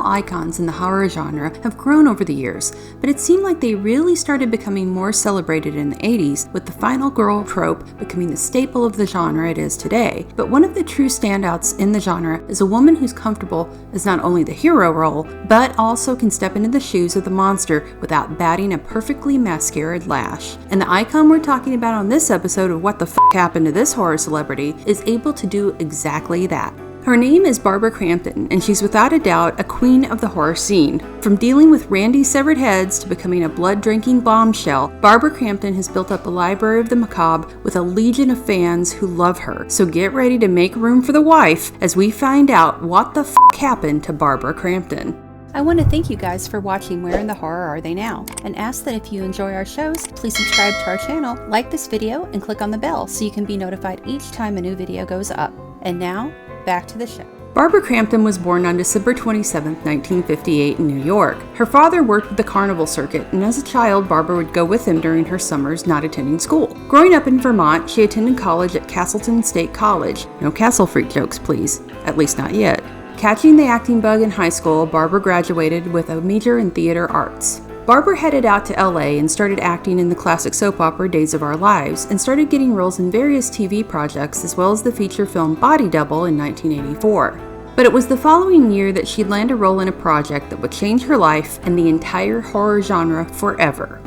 icons in the horror genre have grown over the years, but it seemed like they really started becoming more celebrated in the 80s, with the final girl trope becoming the staple of the genre it is today. But one of the true standouts in the genre is a woman who's comfortable as not only the hero role, but also can step into the shoes of the monster without batting a perfectly mascaraed lash. And the icon we're talking about on this episode of What the F*** Happened to This Horror Celebrity is able to do exactly that. Her name is Barbara Crampton, and she's without a doubt a queen of the horror scene. From dealing with Randy's severed heads to becoming a blood-drinking bombshell, Barbara Crampton has built up a library of the macabre with a legion of fans who love her. So get ready to make room for the wife as we find out what the f*** happened to Barbara Crampton. I want to thank you guys for watching Where in the Horror Are They Now, and ask that if you enjoy our shows, please subscribe to our channel, like this video, and click on the bell so you can be notified each time a new video goes up. And now, back to the show. Barbara Crampton was born on December 27, 1958 in New York. Her father worked with the carnival circuit, and as a child, Barbara would go with him during her summers not attending school. Growing up in Vermont, she attended college at Castleton State College. No Castle Freak jokes, please. At least not yet. Catching the acting bug in high school, Barbara graduated with a major in theater arts. Barbara headed out to LA and started acting in the classic soap opera Days of Our Lives, and started getting roles in various TV projects as well as the feature film Body Double in 1984. But it was the following year that she'd land a role in a project that would change her life and the entire horror genre forever.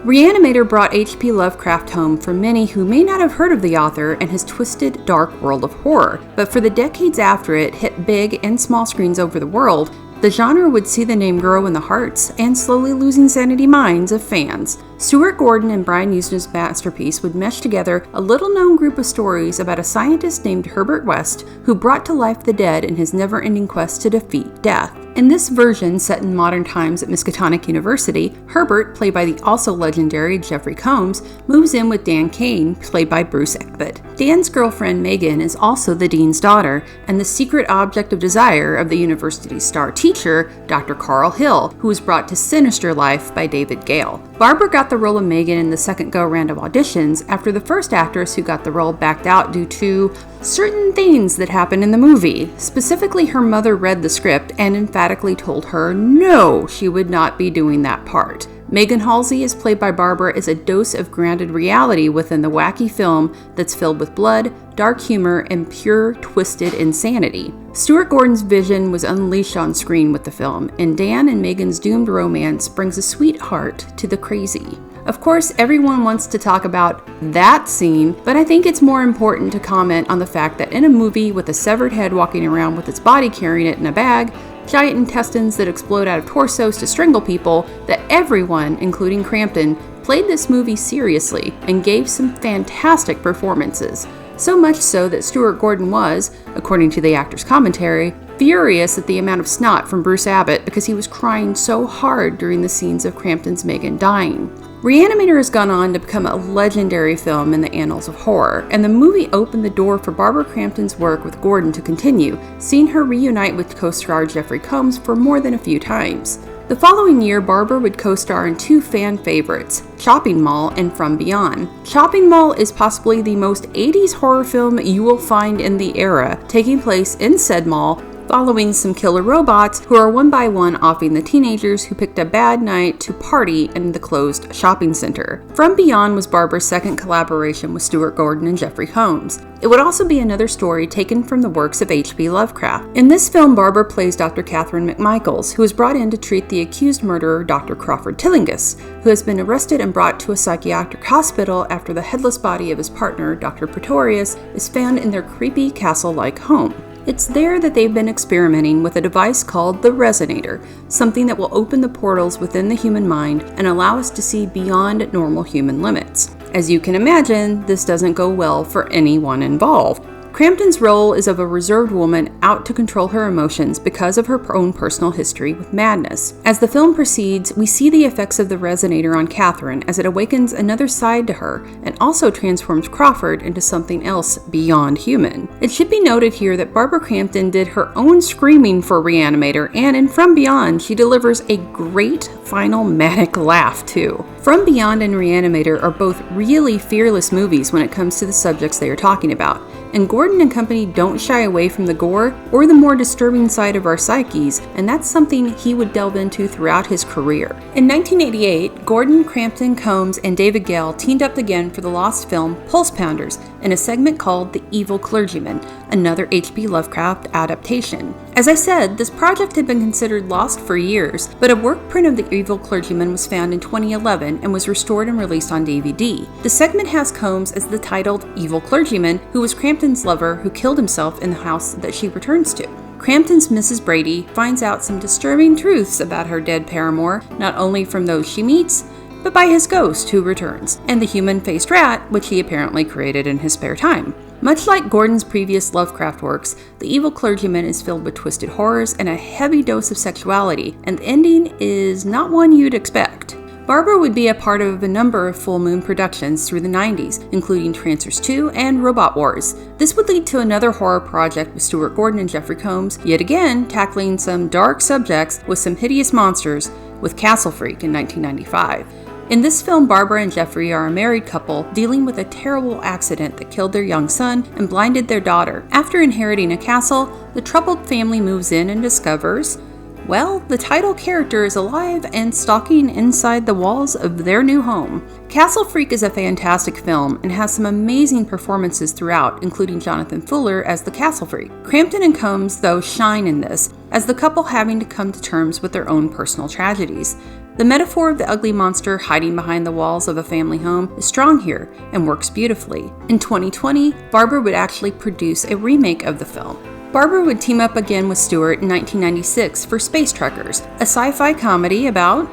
Reanimator brought H.P. Lovecraft home for many who may not have heard of the author and his twisted, dark world of horror, but for the decades after it hit big and small screens over the world, the genre would see the name grow in the hearts and slowly losing sanity minds of fans. Stuart Gordon and Brian Usener's masterpiece would mesh together a little-known group of stories about a scientist named Herbert West who brought to life the dead in his never-ending quest to defeat death. In this version, set in modern times at Miskatonic University, Herbert, played by the also legendary Jeffrey Combs, moves in with Dan Kane, played by Bruce Abbott. Dan's girlfriend Megan is also the dean's daughter, and the secret object of desire of the university's star teacher, Dr. Carl Hill, who was brought to sinister life by David Gale. Barbara got the role of Megan in the second go-round of auditions after the first actress who got the role backed out due to certain things that happened in the movie. Specifically, her mother read the script and emphatically told her no, she would not be doing that part. Megan Halsey, as played by Barbara, is a dose of grounded reality within the wacky film that's filled with blood, dark humor, and pure, twisted insanity. Stuart Gordon's vision was unleashed on screen with the film, and Dan and Megan's doomed romance brings a sweet heart to the crazy. Of course, everyone wants to talk about that scene, but I think it's more important to comment on the fact that in a movie with a severed head walking around with its body carrying it in a bag, giant intestines that explode out of torsos to strangle people, that everyone, including Crampton, played this movie seriously and gave some fantastic performances. So much so that Stuart Gordon was, according to the actor's commentary, furious at the amount of snot from Bruce Abbott because he was crying so hard during the scenes of Crampton's Megan dying. Re-Animator has gone on to become a legendary film in the annals of horror, and the movie opened the door for Barbara Crampton's work with Gordon to continue, seeing her reunite with co-star Jeffrey Combs for more than a few times. The following year, Barbara would co-star in two fan favorites, Chopping Mall and From Beyond. Chopping Mall is possibly the most 80s horror film you will find in the era, taking place in said mall, following some killer robots who are one by one offing the teenagers who picked a bad night to party in the closed shopping center. From Beyond was Barbara's second collaboration with Stuart Gordon and Jeffrey Combs. It would also be another story taken from the works of H.P. Lovecraft. In this film, Barbara plays Dr. Catherine McMichaels, who is brought in to treat the accused murderer Dr. Crawford Tillinghast, who has been arrested and brought to a psychiatric hospital after the headless body of his partner, Dr. Pretorius, is found in their creepy castle-like home. It's there that they've been experimenting with a device called the Reanimator, something that will open the portals within the human mind and allow us to see beyond normal human limits. As you can imagine, this doesn't go well for anyone involved. Crampton's role is of a reserved woman out to control her emotions because of her own personal history with madness. As the film proceeds, we see the effects of the Reanimator on Catherine as it awakens another side to her and also transforms Crawford into something else beyond human. It should be noted here that Barbara Crampton did her own screaming for Reanimator, and in From Beyond, she delivers a great final manic laugh too. From Beyond and Reanimator are both really fearless movies when it comes to the subjects they are talking about, and Gordon and company don't shy away from the gore or the more disturbing side of our psyches, and that's something he would delve into throughout his career. In 1988, Gordon, Crampton, Combs, and David Gale teamed up again for the lost film Pulse Pounders in a segment called The Evil Clergyman, another H.P. Lovecraft adaptation. As I said, this project had been considered lost for years, but a work print of The Evil Clergyman was found in 2011 and was restored and released on DVD. The segment has Combs as the titled Evil Clergyman, who was Crampton's lover who killed himself in the house that she returns to. Crampton's Mrs. Brady finds out some disturbing truths about her dead paramour, not only from those she meets, but by his ghost who returns, and the human-faced rat, which he apparently created in his spare time. Much like Gordon's previous Lovecraft works, The Evil Clergyman is filled with twisted horrors and a heavy dose of sexuality, and the ending is not one you'd expect. Barbara would be a part of a number of Full Moon productions through the 90s, including Trancers 2 and Robot Wars. This would lead to another horror project with Stuart Gordon and Jeffrey Combs, yet again tackling some dark subjects with some hideous monsters with Castle Freak in 1995. In this film, Barbara and Jeffrey are a married couple dealing with a terrible accident that killed their young son and blinded their daughter. After inheriting a castle, the troubled family moves in and discovers, well, the title character is alive and stalking inside the walls of their new home. Castle Freak is a fantastic film and has some amazing performances throughout, including Jonathan Fuller as the Castle Freak. Crampton and Combs, though, shine in this, as the couple having to come to terms with their own personal tragedies. The metaphor of the ugly monster hiding behind the walls of a family home is strong here and works beautifully. In 2020, Barbara would actually produce a remake of the film. Barbara would team up again with Stewart in 1996 for Space Truckers, a sci-fi comedy about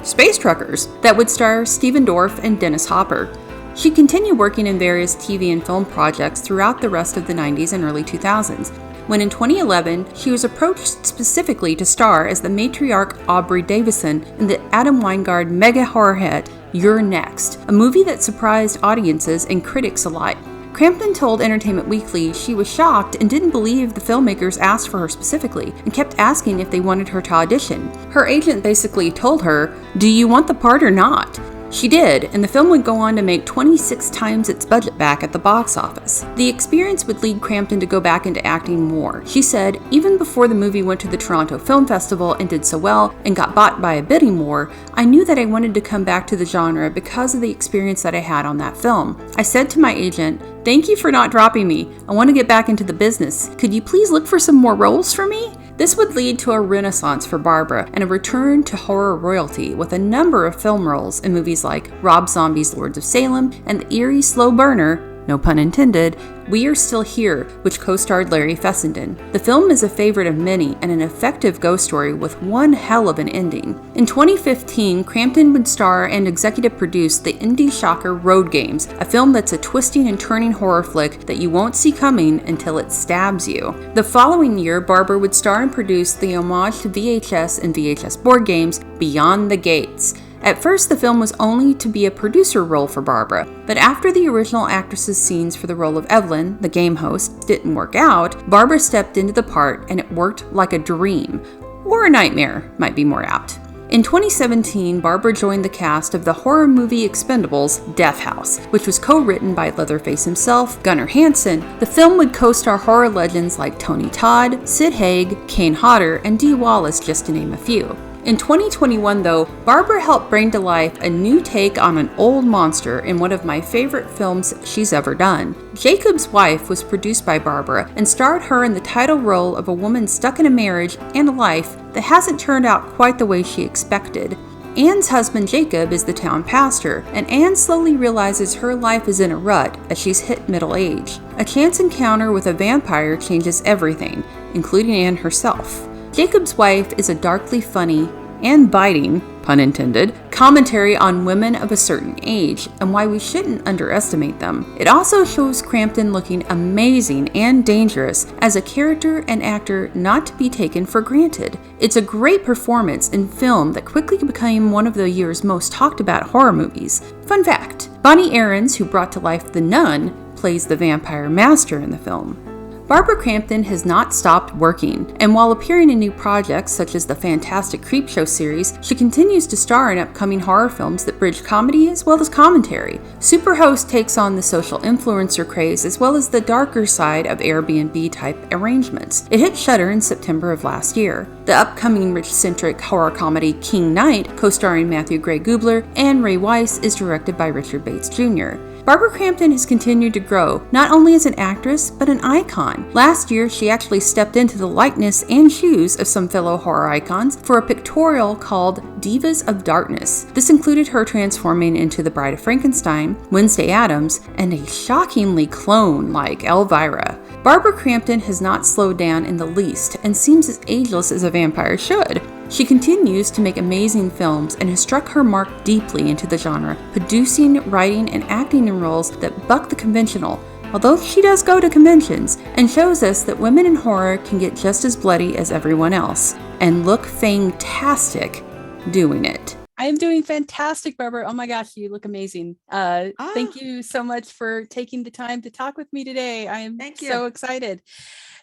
space truckers that would star Stephen Dorff and Dennis Hopper. She continued working in various TV and film projects throughout the rest of the 90s and early 2000s, when in 2011, she was approached specifically to star as the matriarch Aubrey Davison in the Adam Wingard mega horror hit You're Next, a movie that surprised audiences and critics alike. Crampton told Entertainment Weekly she was shocked and didn't believe the filmmakers asked for her specifically and kept asking if they wanted her to audition. Her agent basically told her, "Do you want the part or not?" She did, and the film would go on to make 26 times its budget back at the box office. The experience would lead Crampton to go back into acting more. She said, "Even before the movie went to the Toronto Film Festival and did so well and got bought by a bidding war, I knew that I wanted to come back to the genre because of the experience that I had on that film. I said to my agent, 'Thank you for not dropping me. I want to get back into the business. Could you please look for some more roles for me?'" This would lead to a renaissance for Barbara and a return to horror royalty with a number of film roles in movies like Rob Zombie's Lords of Salem and the eerie slow burner, no pun intended, We Are Still Here, which co-starred Larry Fessenden. The film is a favorite of many and an effective ghost story with one hell of an ending. In 2015, Crampton would star and executive produce the indie shocker Road Games, a film that's a twisting and turning horror flick that you won't see coming until it stabs you. The following year, Barbara would star and produce the homage to VHS and VHS board games Beyond the Gates. At first, the film was only to be a producer role for Barbara, but after the original actress's scenes for the role of Evelyn, the game host, didn't work out, Barbara stepped into the part and it worked like a dream, or a nightmare, might be more apt. In 2017, Barbara joined the cast of the horror movie Expendables Death House, which was co-written by Leatherface himself, Gunnar Hansen. The film would co-star horror legends like Tony Todd, Sid Haig, Kane Hodder, and Dee Wallace, just to name a few. In 2021, though, Barbara helped bring to life a new take on an old monster in one of my favorite films she's ever done. Jacob's Wife was produced by Barbara and starred her in the title role of a woman stuck in a marriage and a life that hasn't turned out quite the way she expected. Anne's husband Jacob is the town pastor, and Anne slowly realizes her life is in a rut as she's hit middle age. A chance encounter with a vampire changes everything, including Anne herself. Jacob's Wife is a darkly funny and biting, pun intended, commentary on women of a certain age and why we shouldn't underestimate them. It also shows Crampton looking amazing and dangerous as a character and actor not to be taken for granted. It's a great performance in film that quickly became one of the year's most talked about horror movies. Fun fact, Bonnie Aarons, who brought to life the nun, plays the vampire master in the film. Barbara Crampton has not stopped working, and while appearing in new projects such as the Fantastic Creepshow series, she continues to star in upcoming horror films that bridge comedy as well as commentary. Superhost takes on the social influencer craze as well as the darker side of Airbnb-type arrangements. It hit Shudder in September of last year. The upcoming rich-centric horror comedy King Knight, co-starring Matthew Gray Gubler and Ray Weiss, is directed by Richard Bates Jr. Barbara Crampton has continued to grow, not only as an actress, but an icon. Last year, she actually stepped into the likeness and shoes of some fellow horror icons for a pictorial called Divas of Darkness. This included her transforming into the Bride of Frankenstein, Wednesday Addams, and a shockingly clone-like Elvira. Barbara Crampton has not slowed down in the least and seems as ageless as a vampire should. She continues to make amazing films and has struck her mark deeply into the genre, producing, writing, and acting in roles that buck the conventional, although she does go to conventions, and shows us that women in horror can get just as bloody as everyone else, and look fantastic doing it. I am doing fantastic, Barbara. Oh my gosh, you look amazing. Thank you so much for taking the time to talk with me today. I am so excited.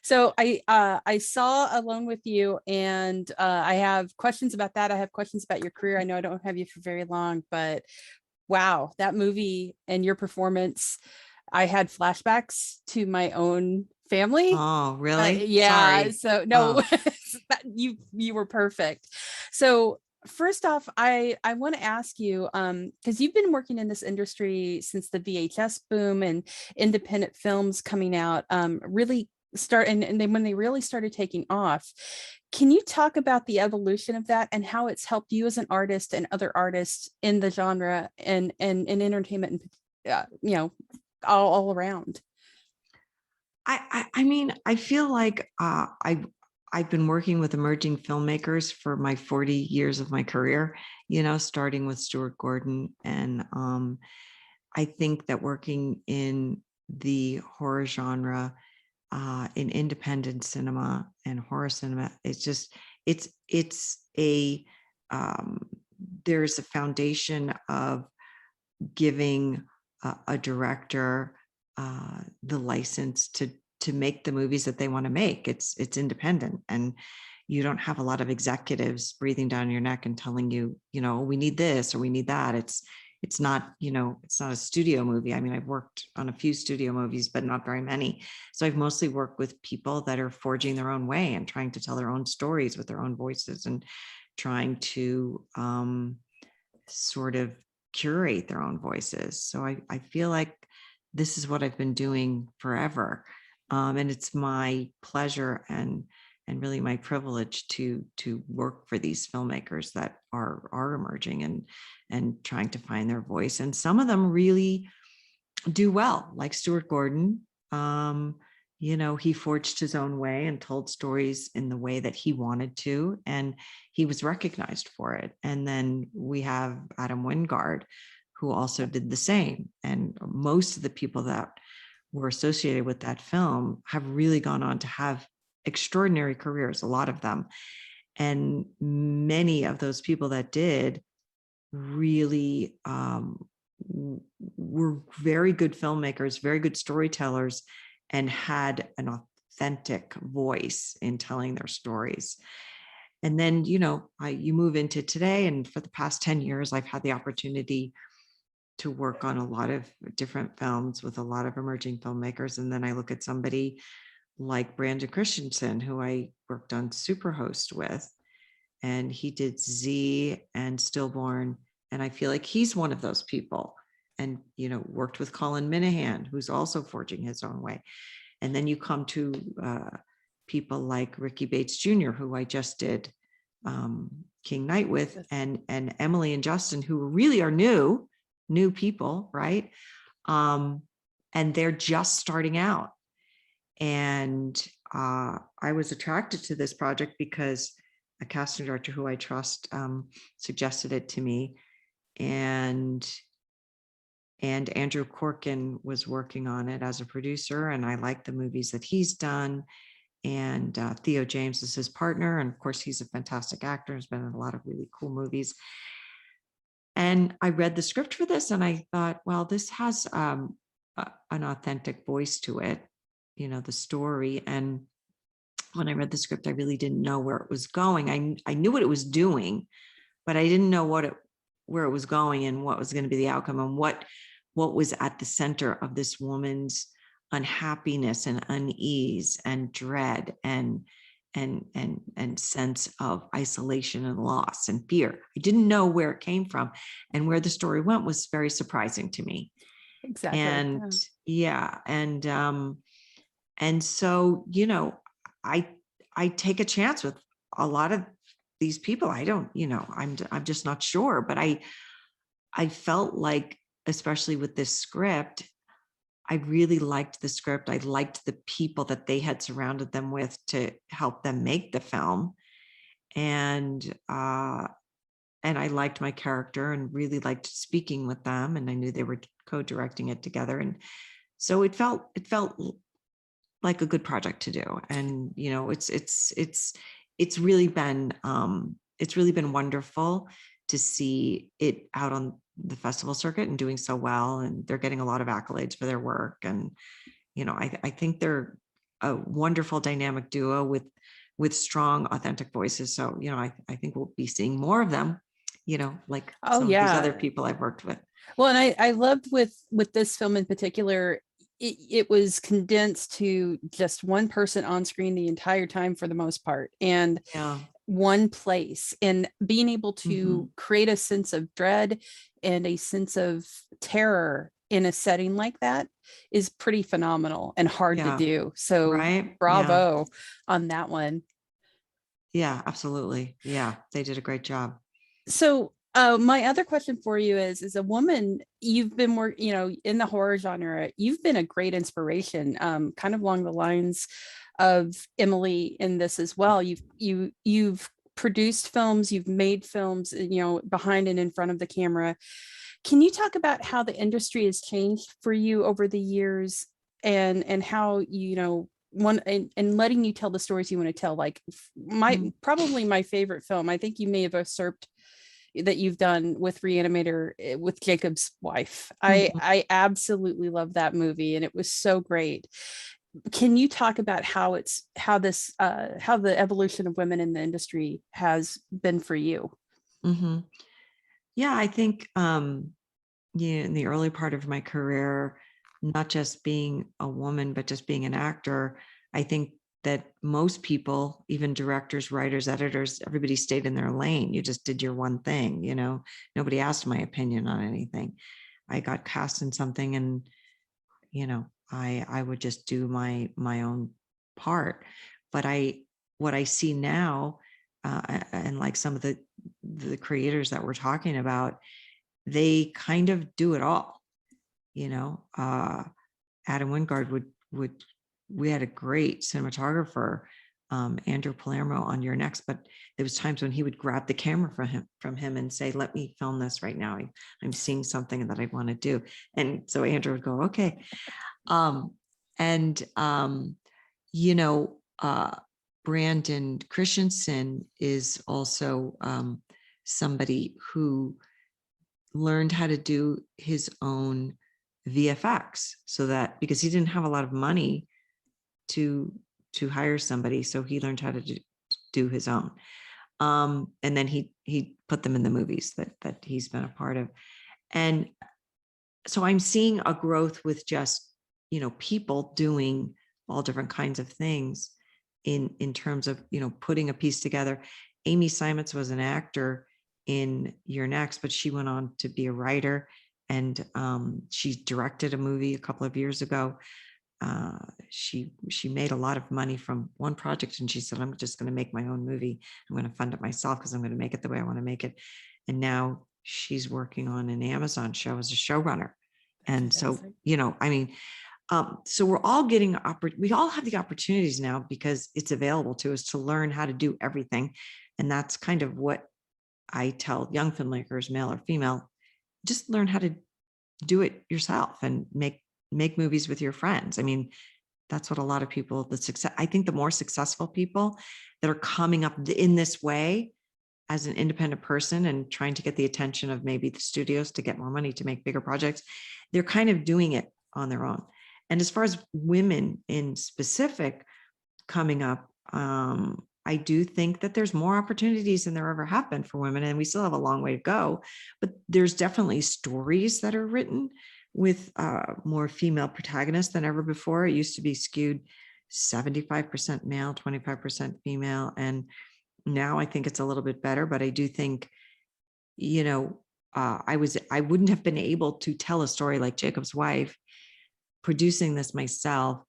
So I saw Alone with You, and I have questions about that. I have questions about your career. I know I don't have you for very long, but wow, that movie and your performance, I had flashbacks to my own family. Oh, really? Yeah. Sorry. So no, you were perfect. So first off, I want to ask you, because you've been working in this industry since the VHS boom and independent films coming out, really and then when they really started taking off. Can you talk about the evolution of that and how it's helped you as an artist and other artists in the genre and in entertainment and all around? I mean, I feel like I've been working with emerging filmmakers for my 40 years of my career, starting with Stuart Gordon. And I think that working in the horror genre, in independent cinema and horror cinema, it's a there's a foundation of giving a director the license to make the movies that they want to make. It's independent, and you don't have a lot of executives breathing down your neck and telling you, we need this or we need that. It's not, it's not a studio movie. I mean, I've worked on a few studio movies, but not very many. So I've mostly worked with people that are forging their own way and trying to tell their own stories with their own voices and trying to sort of curate their own voices. So I feel like this is what I've been doing forever. And it's my pleasure and really my privilege to work for these filmmakers that are emerging and trying to find their voice. And some of them really do well, like Stuart Gordon. He forged his own way and told stories in the way that he wanted to, and he was recognized for it. And then we have Adam Wingard, who also did the same. And most of the people that were associated with that film have really gone on to have extraordinary careers, a lot of them. And many of those people that did really were very good filmmakers, very good storytellers, and had an authentic voice in telling their stories. And then, you move into today, and for the past 10 years, I've had the opportunity to work on a lot of different films with a lot of emerging filmmakers. And then I look at somebody like Brandon Christensen, who I worked on Superhost with, and he did Z and Stillborn. And I feel like he's one of those people. And, worked with Colin Minahan, who's also forging his own way. And then you come to people like Ricky Bates Jr., who I just did King Knight with, and Emily and Justin, who really are new people, right? And they're just starting out. And I was attracted to this project because a casting director who I trust suggested it to me. And Andrew Corkin was working on it as a producer, and I like the movies that he's done. And Theo James is his partner. And of course, he's a fantastic actor, has been in a lot of really cool movies. And I read the script for this and I thought, well, this has an authentic voice to it. the story. And when I read the script, I really didn't know where it was going. I knew what it was doing, but I didn't know where it was going and what was going to be the outcome, and what was at the center of this woman's unhappiness and unease and dread and sense of isolation and loss and fear. I didn't know where it came from, and where the story went was very surprising to me. Exactly. And and so, I take a chance with a lot of these people. I don't, I'm just not sure, but I felt like, especially with this script, I really liked the script. I liked the people that they had surrounded them with to help them make the film. And I liked my character and really liked speaking with them. And I knew they were co-directing it together. And so it felt like a good project to do. And, it's really been wonderful to see it out on the festival circuit and doing so well. And they're getting a lot of accolades for their work. And, I think they're a wonderful dynamic duo with strong, authentic voices. So, I think we'll be seeing more of them, like some of these other people I've worked with. Well, and I loved with this film in particular, it was condensed to just one person on screen the entire time for the most part, and one place, and being able to create a sense of dread and a sense of terror in a setting like that is pretty phenomenal and hard to do. So bravo on that one. Yeah, absolutely. Yeah, they did a great job. So my other question for you is, as a woman, you've been more, in the horror genre, you've been a great inspiration, kind of along the lines of Emily in this as well. You've produced films, you've made films, behind and in front of the camera. Can you talk about how the industry has changed for you over the years, and how, and letting you tell the stories you want to tell? Like probably my favorite film, I think you may have usurped, that you've done with Reanimator with Jacob's wife. I absolutely love that movie, and it was so great. Can you talk about how the evolution of women in the industry has been for you? Yeah, I think in the early part of my career, not just being a woman, but just being an actor, I think that most people, even directors, writers, editors, everybody stayed in their lane. You just did your one thing, nobody asked my opinion on anything. I got cast in something, and, I would just do my own part. But what I see now, and like some of the creators that we're talking about, they kind of do it all. Adam Wingard would we had a great cinematographer, Andrew Palermo, on Your Next, but there was times when he would grab the camera from him and say, "Let me film this right now. I'm seeing something that I want to do." And so Andrew would go, "Okay." Brandon Christensen is also somebody who learned how to do his own VFX, so that, because he didn't have a lot of money to hire somebody, so he learned how to do his own, and then he put them in the movies that he's been a part of. And so I'm seeing a growth with just people doing all different kinds of things in terms of putting a piece together. Amy Simons was an actor in Your Next, but she went on to be a writer, and she directed a movie a couple of years ago. She made a lot of money from one project, and she said, "I'm just going to make my own movie. I'm going to fund it myself because I'm going to make it the way I want to make it." And now she's working on an Amazon show as a showrunner. And so, so we're all getting, we all have the opportunities now because it's available to us to learn how to do everything. And that's kind of what I tell young filmmakers, male or female, just learn how to do it yourself and make movies with your friends. I mean, that's what a lot of people, I think the more successful people that are coming up in this way as an independent person and trying to get the attention of maybe the studios to get more money to make bigger projects, they're kind of doing it on their own. And as far as women in specific coming up, I do think that there's more opportunities than there ever have been for women, and we still have a long way to go. But there's definitely stories that are written with more female protagonists than ever before. It used to be skewed 75% male, 25% female. And now I think it's a little bit better, but I do think, I wouldn't have been able to tell a story like Jacob's Wife, producing this myself,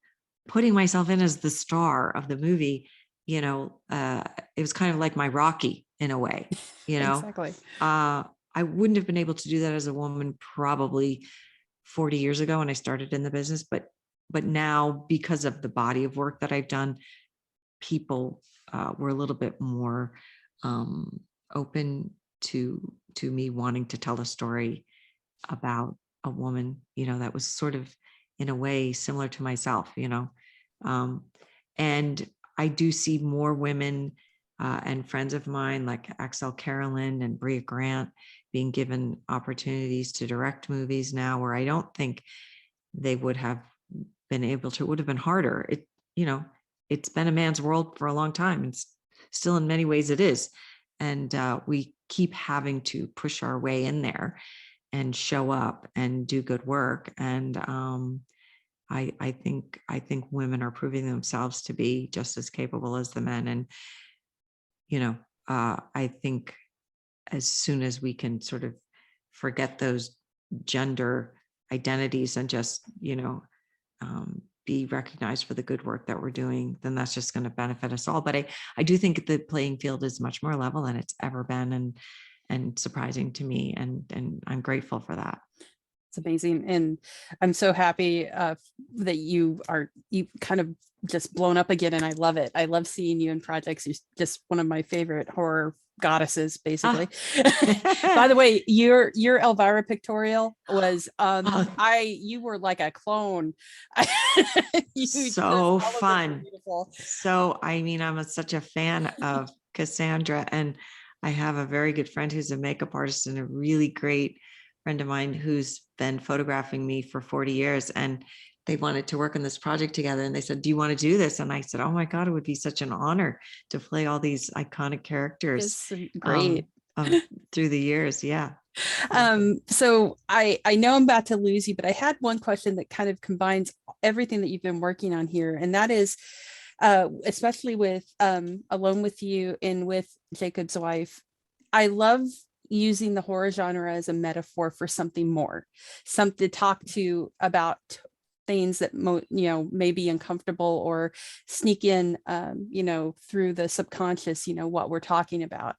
putting myself in as the star of the movie. It was kind of like my Rocky in a way, Exactly. I wouldn't have been able to do that as a woman probably 40 years ago when I started in the business, but now, because of the body of work that I've done, people were a little bit more open to me wanting to tell a story about a woman, that was sort of in a way similar to myself, and I do see more women and friends of mine like Axel Carolyn and Bria Grant being given opportunities to direct movies now, where I don't think they would have been able to. It would have been harder. It's been a man's world for a long time, and still in many ways it is. And we keep having to push our way in there and show up and do good work. And I think women are proving themselves to be just as capable as the men. And I think as soon as we can sort of forget those gender identities and just be recognized for the good work that we're doing, then that's just going to benefit us all. But I do think the playing field is much more level than it's ever been, and surprising to me, and I'm grateful for that. It's amazing. And I'm so happy that you kind of just blown up again. And I love it. I love seeing you in projects. You're just one of my favorite horror goddesses, basically. By the way, your Elvira pictorial was you were like a clone. So fun. So I'm such a fan of Cassandra, and I have a very good friend who's a makeup artist and a really great friend of mine who's been photographing me for 40 years, and they wanted to work on this project together, and they said, do you want to do this? And I said, oh my God, it would be such an honor to play all these iconic characters. It's great. Through the years. Yeah. So I know I'm about to lose you, but I had one question that kind of combines everything that you've been working on here. And that is, especially with Alone with You and with Jacob's Wife, I love using the horror genre as a metaphor for something more, something to talk to about things that may be uncomfortable or sneak in through the subconscious, what we're talking about.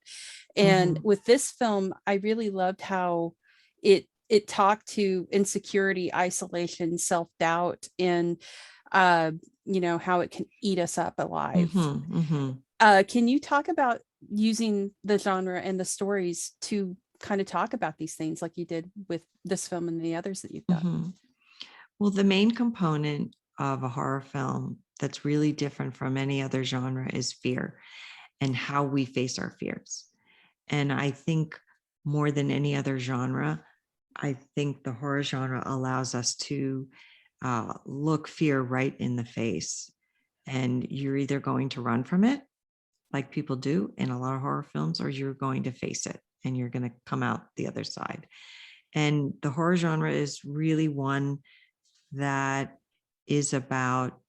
And with this film, I really loved how it talked to insecurity, isolation, self-doubt, and how it can eat us up alive. Can you talk about using the genre and the stories to kind of talk about these things like you did with this film and the others that you've done? Well, the main component of a horror film that's really different from any other genre is fear and how we face our fears. And I think more than any other genre, I think the horror genre allows us to look fear right in the face. And you're either going to run from it, like people do in a lot of horror films, or you're going to face it and you're going to come out the other side. And the horror genre is really one that is about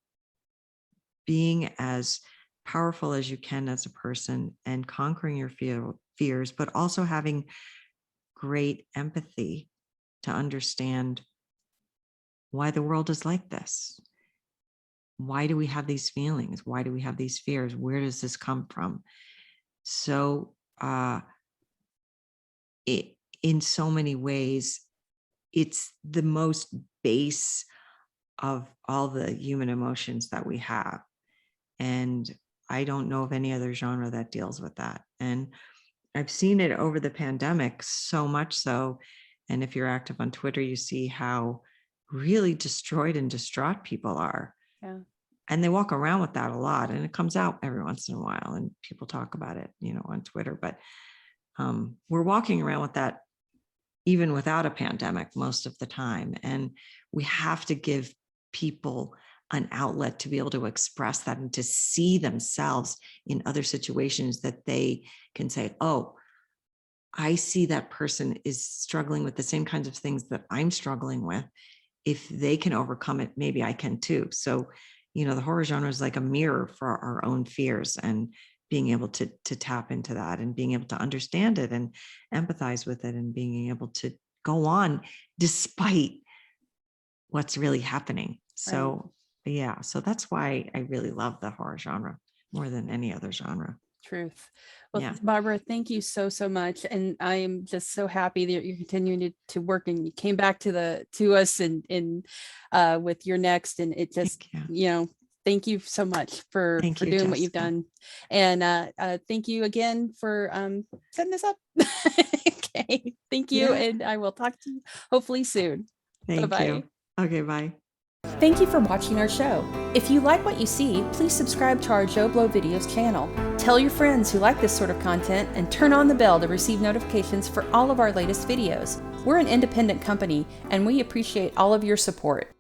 being as powerful as you can as a person and conquering your fears, but also having great empathy to understand why the world is like this. Why do we have these feelings? Why do we have these fears? Where does this come from? So in so many ways, it's the most base of all the human emotions that we have. And I don't know of any other genre that deals with that. And I've seen it over the pandemic, so much so. And if you're active on Twitter, you see how really destroyed and distraught people are. Yeah. And they walk around with that a lot, and it comes out every once in a while, and people talk about it, on Twitter. But we're walking around with that even without a pandemic most of the time. And we have to give people an outlet to be able to express that and to see themselves in other situations that they can say, oh, I see that person is struggling with the same kinds of things that I'm struggling with. If they can overcome it, maybe I can too. So, the horror genre is like a mirror for our own fears, and being able to tap into that and being able to understand it and empathize with it and being able to go on despite what's really happening. So, yeah, so that's why I really love the horror genre more than any other genre. Truth. Well, Yeah. Barbara, thank you so much, and I am just so happy that you're continuing to work, and you came back to us and with your next, and it just thank you so much for doing Jessica. What you've done, and thank you again for setting this up. Okay, thank you, and I will talk to you hopefully soon. Thank you. Okay, bye. Thank you for watching our show. If you like what you see, please subscribe to our JoBlo Videos channel. Tell your friends who like this sort of content, and turn on the bell to receive notifications for all of our latest videos. We're an independent company, and we appreciate all of your support.